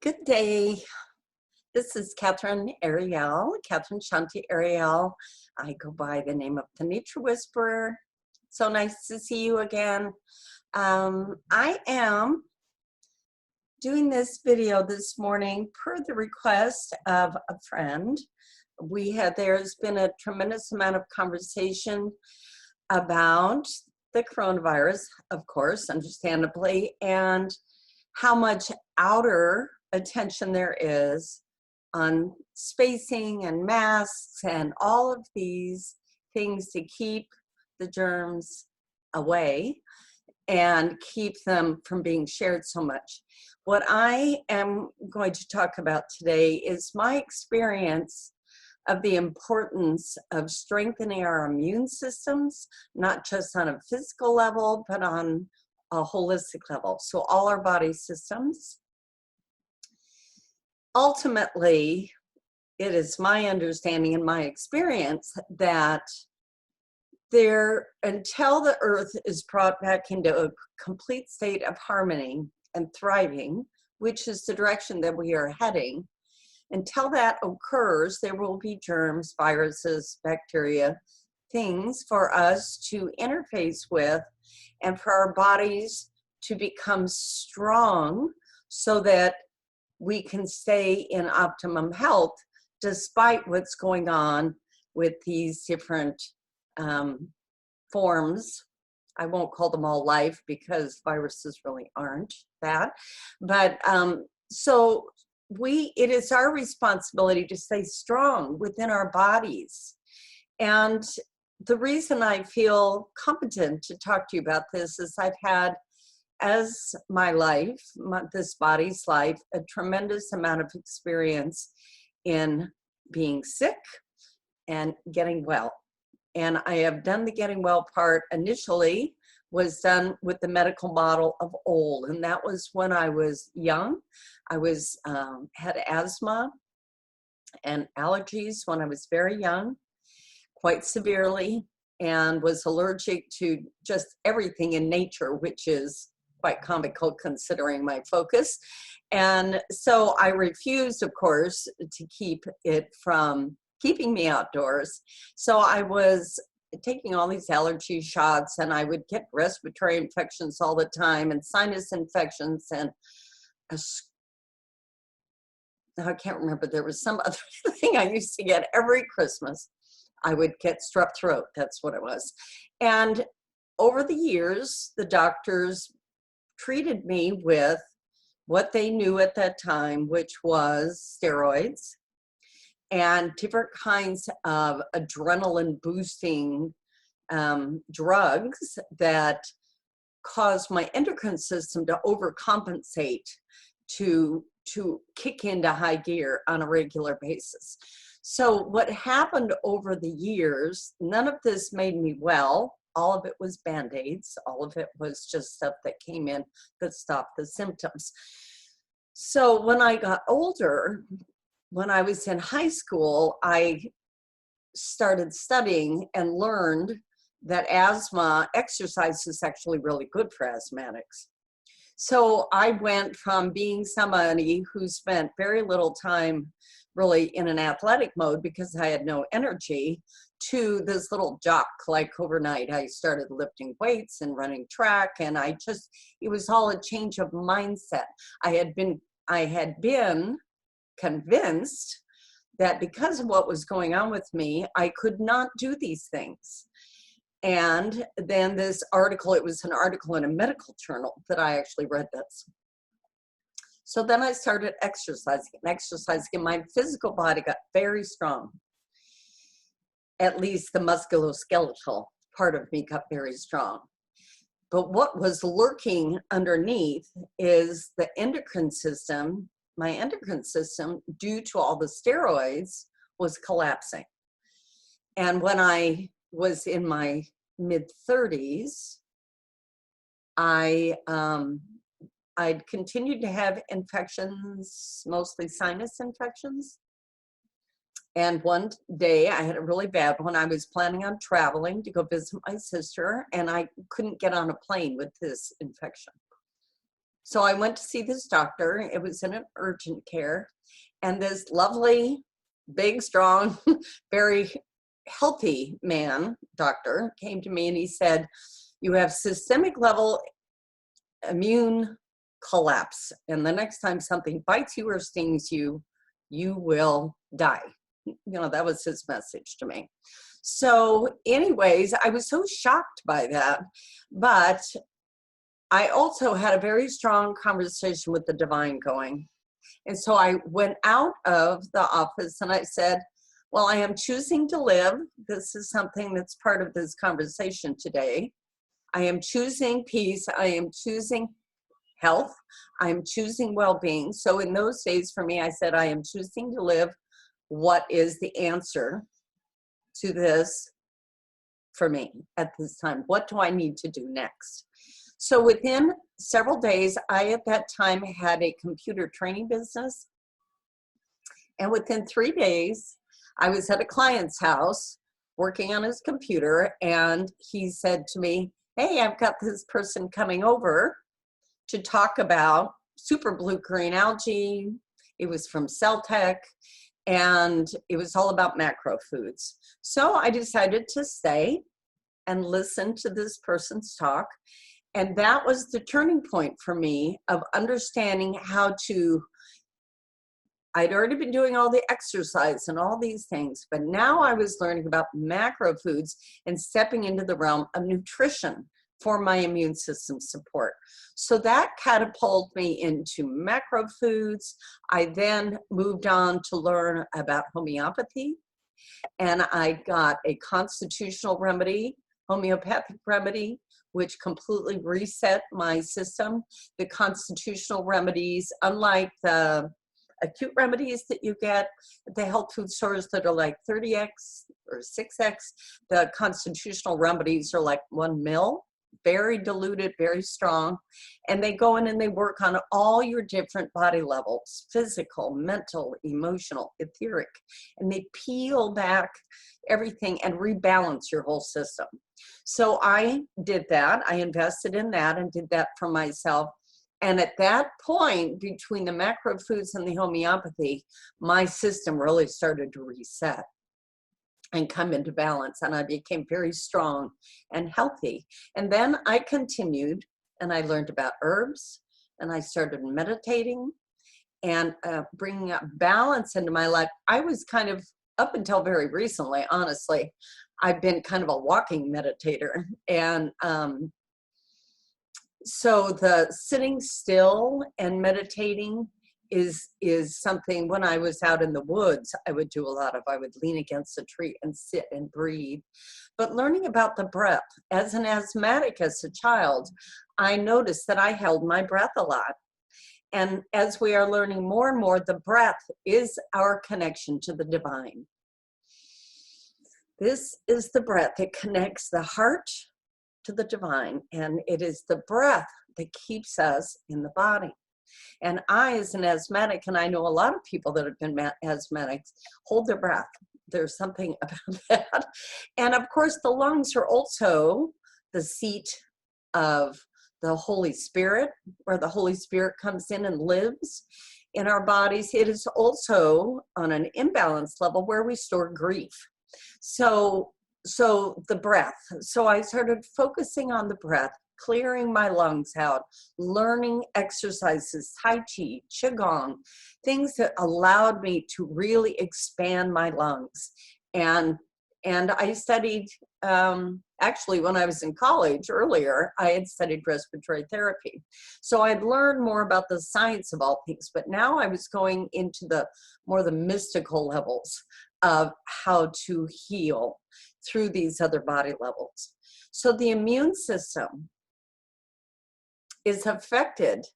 Good day. This is Catherine Ariel, Catherine Shanti Ariel. I go by the name of the Nature Whisperer. So nice to see you again. I am doing this video this morning per the request of a friend. There's been a tremendous amount of conversation about the coronavirus, of course, understandably, and how much outer attention there is on spacing and masks and all of these things to keep the germs away and keep them from being shared so much. What I am going to talk about today is my experience of the importance of strengthening our immune systems, not just on a physical level, but on a holistic level. So all our body systems. Ultimately, it is my understanding and my experience that until the earth is brought back into a complete state of harmony and thriving, which is the direction that we are heading, until that occurs, there will be germs, viruses, bacteria, things for us to interface with and for our bodies to become strong so that we can stay in optimum health despite what's going on with these different forms. I won't call them all life because viruses really aren't that. But it is our responsibility to stay strong within our bodies. And the reason I feel competent to talk to you about this is I've had, as my life, this body's life, a tremendous amount of experience in being sick and getting well. And I have done the getting well part initially was done with the medical model of old. And that was when I was young. I had asthma and allergies when I was very young, quite severely, and was allergic to just everything in nature, which is quite comical considering my focus. And so I refused, of course, to keep it from keeping me outdoors. So I was taking all these allergy shots, and I would get respiratory infections all the time and sinus infections, and I can't remember, there was some other thing I used to get every Christmas. I would get strep throat, that's what it was. And over the years, the doctors treated me with what they knew at that time, which was steroids and different kinds of adrenaline boosting drugs that caused my endocrine system to overcompensate to kick into high gear on a regular basis. So what happened over the years, none of this made me well. All of it was Band-Aids. All of it was just stuff that came in that stopped the symptoms. So when I got older, when I was in high school, I started studying and learned that exercise is actually really good for asthmatics. So I went from being somebody who spent very little time really in an athletic mode because I had no energy to this little jock. Like overnight, I started lifting weights and running track, and it was all a change of mindset. I had been convinced that because of what was going on with me, I could not do these things. And then this article, it was an article in a medical journal that I actually read this. So then I started exercising, and my physical body got very strong. At least the musculoskeletal part of me got very strong. But what was lurking underneath is the endocrine system. My endocrine system, due to all the steroids, was collapsing. And when I was in my mid-30s, I'd continued to have infections, mostly sinus infections. And one day I had a really bad one. I was planning on traveling to go visit my sister, and I couldn't get on a plane with this infection. So I went to see this doctor. It was in an urgent care. And this lovely, big, strong, very healthy man, doctor, came to me and he said, you have systemic level immune collapse. And the next time something bites you or stings you, you will die. You know, that was his message to me. So anyways, I was so shocked by that. But I also had a very strong conversation with the divine going. And so I went out of the office and I said, well, I am choosing to live. This is something that's part of this conversation today. I am choosing peace. I am choosing health. I'm choosing well-being. So in those days for me, I said, I am choosing to live. What is the answer to this for me at this time? What do I need to do next? So within several days, I at that time had a computer training business. And within 3 days, I was at a client's house working on his computer. And he said to me, hey, I've got this person coming over to talk about super blue green algae. It was from Celtech. And it was all about macro foods. So I decided to stay and listen to this person's talk. And that was the turning point for me of understanding how to, I'd already been doing all the exercise and all these things, but now I was learning about macro foods and stepping into the realm of nutrition for my immune system support. So that catapulted me into macro foods. I then moved on to learn about homeopathy, and I got a constitutional remedy, homeopathic remedy, which completely reset my system. The constitutional remedies, unlike the acute remedies that you get at the health food stores that are like 30x or 6x, the constitutional remedies are like 1 ml, very diluted, very strong. And they go in and they work on all your different body levels, physical, mental, emotional, etheric, and they peel back everything and rebalance your whole system. So I did that. I invested in that and did that for myself. And at that point, between the macro foods and the homeopathy, my system really started to reset and come into balance. And I became very strong and healthy. And then I continued and I learned about herbs and I started meditating and bringing up balance into my life. I was kind of, up until very recently, honestly, I've been kind of a walking meditator. And so the sitting still and meditating is something. When I was out in the woods, I would do a lot of, I would lean against a tree and sit and breathe. But learning about the breath, as an asthmatic as a child, I noticed that I held my breath a lot. And as we are learning more and more, the breath is our connection to the divine. This is the breath that connects the heart to the divine, and it is the breath that keeps us in the body. And I, as an asthmatic, and I know a lot of people that have been asthmatics, hold their breath. There's something about that. And of course, the lungs are also the seat of the Holy Spirit, where the Holy Spirit comes in and lives in our bodies. It is also on an imbalanced level where we store grief. So the breath. So I started focusing on the breath, clearing my lungs out, learning exercises, Tai Chi, Qigong, things that allowed me to really expand my lungs. And I studied, actually when I was in college earlier, I had studied respiratory therapy. So I'd learned more about the science of all things, but now I was going into the mystical levels of how to heal through these other body levels. So the immune system is affected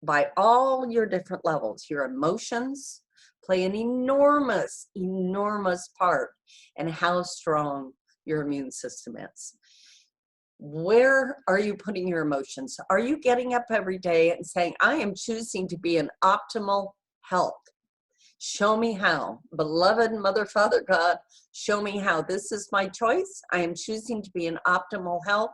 by all your different levels. Your emotions play an enormous, enormous part in how strong your immune system is. Where are you putting your emotions? Are you getting up every day and saying, I am choosing to be in optimal health? Show me how. Beloved Mother, Father, God, show me how. This is my choice. I am choosing to be in optimal health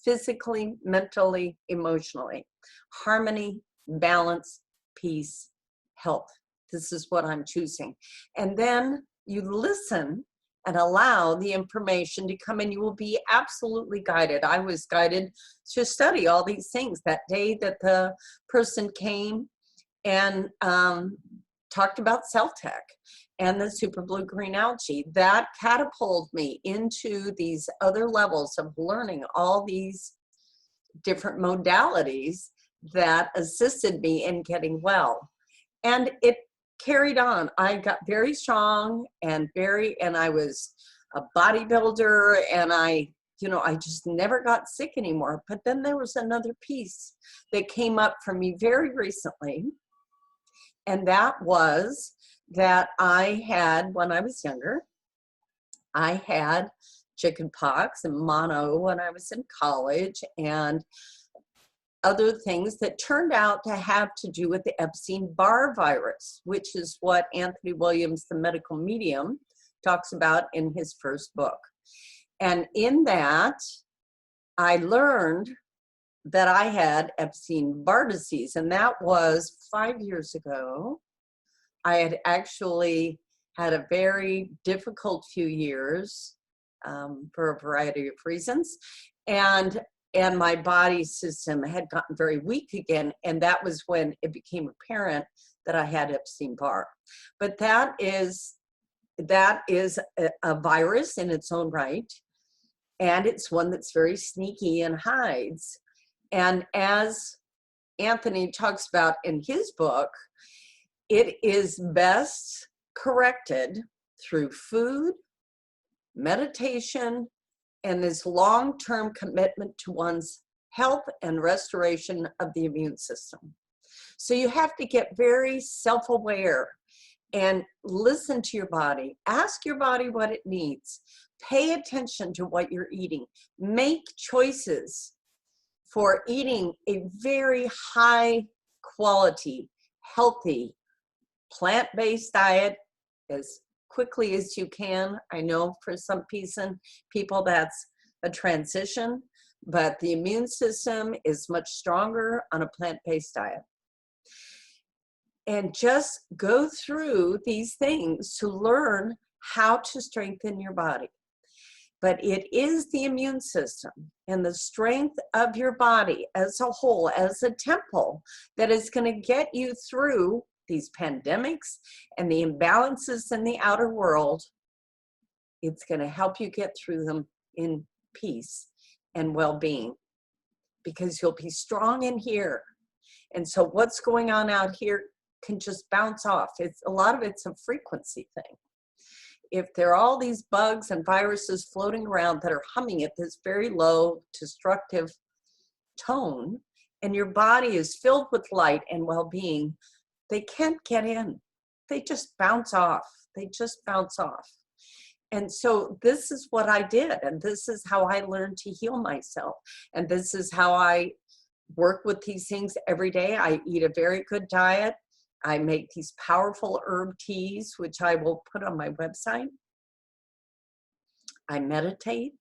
physically, mentally, emotionally. Harmony, balance, peace, health. This is what I'm choosing. And then you listen and allow the information to come in. You will be absolutely guided. I was guided to study all these things that day that the person came and talked about cell tech and the super blue green algae. That catapulted me into these other levels of learning all these different modalities that assisted me in getting well. And it carried on. I got very strong and I was a bodybuilder, and I just never got sick anymore. But then there was another piece that came up for me very recently. And that was that I had, when I was younger, I had chicken pox and mono when I was in college, and other things that turned out to have to do with the Epstein-Barr virus, which is what Anthony Williams, the medical medium, talks about in his first book. And in that, I learned that I had Epstein-Barr disease, and that was 5 years ago. I had actually had a very difficult few years for a variety of reasons, and my body system had gotten very weak again, and that was when it became apparent that I had Epstein-Barr. But that is a virus in its own right, and it's one that's very sneaky and hides. And as Anthony talks about in his book, it is best corrected through food, meditation, and this long-term commitment to one's health and restoration of the immune system. So you have to get very self-aware and listen to your body. Ask your body what it needs. Pay attention to what you're eating. Make choices for eating a very high quality, healthy, plant-based diet as quickly as you can. I know for some people that's a transition, but the immune system is much stronger on a plant-based diet. And just go through these things to learn how to strengthen your body. But it is the immune system and the strength of your body as a whole, as a temple, that is going to get you through these pandemics and the imbalances in the outer world. It's going to help you get through them in peace and well-being, because you'll be strong in here. And so what's going on out here can just bounce off. A lot of it's a frequency thing. If there are all these bugs and viruses floating around that are humming at this very low destructive tone, and your body is filled with light and well-being, they can't get in. They just bounce off. They just bounce off. And so this is what I did, and this is how I learned to heal myself. And this is how I work with these things every day. I eat a very good diet. I make these powerful herb teas, which I will put on my website. I meditate.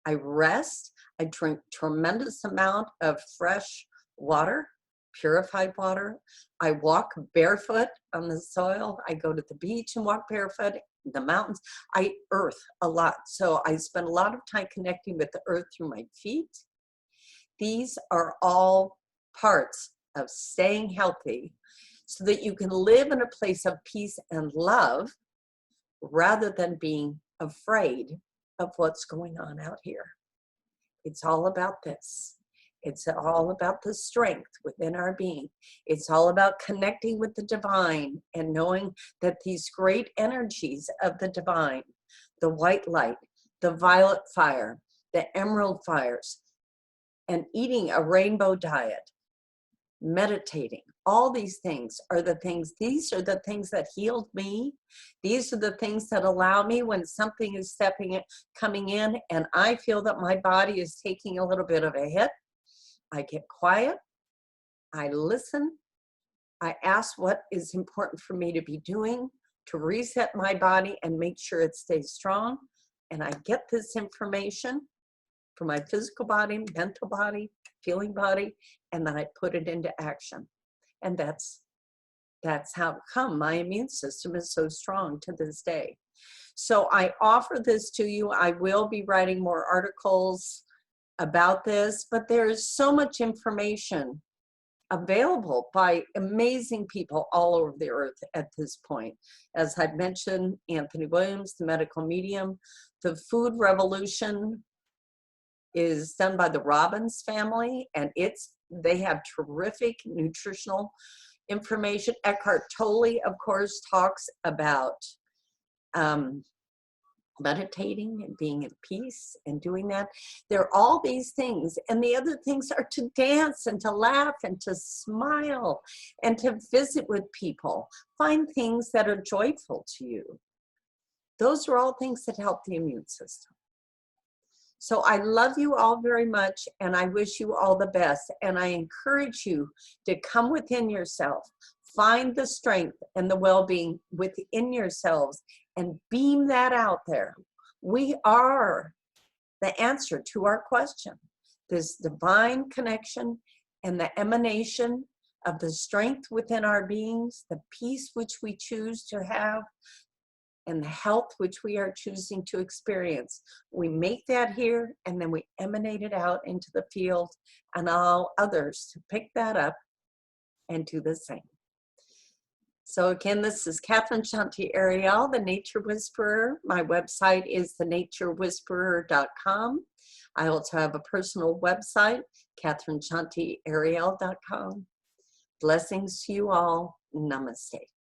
I rest. I drink tremendous amount of fresh water, purified water. I walk barefoot on the soil. I go to the beach and walk barefoot in the mountains. I earth a lot. So I spend a lot of time connecting with the earth through my feet. These are all parts of staying healthy, so that you can live in a place of peace and love rather than being afraid of what's going on out here. It's all about this. It's all about the strength within our being. It's all about connecting with the divine and knowing that these great energies of the divine, the white light, the violet fire, the emerald fires, and eating a rainbow diet, meditating, all these things are the things, these are the things that healed me. These are the things that allow me when something is coming in and I feel that my body is taking a little bit of a hit. I get quiet, I listen, I ask what is important for me to be doing to reset my body and make sure it stays strong. And I get this information for my physical body, mental body, feeling body, and then I put it into action. And that's how come my immune system is so strong to this day. So I offer this to you. I will be writing more articles about this, but there's so much information available by amazing people all over the earth at this point. As I've mentioned, Anthony Williams, the medical medium. The food revolution is done by the Robbins family, and they have terrific nutritional information. Eckhart Tolle, of course, talks about meditating and being in peace and doing that. There are all these things, and the other things are to dance and to laugh and to smile and to visit with people. Find things that are joyful to you. Those are all things that help the immune system. So I love you all very much, and I wish you all the best. And I encourage you to come within yourself, find the strength and the well-being within yourselves, and beam that out there. We are the answer to our question. This divine connection and the emanation of the strength within our beings, the peace which we choose to have, and the health which we are choosing to experience. We make that here, and then we emanate it out into the field and allow others to pick that up and do the same. So again, this is Catherine Shanti Ariel, the Nature Whisperer. My website is thenaturewhisperer.com. I also have a personal website, catherineshantiariel.com. Blessings to you all. Namaste.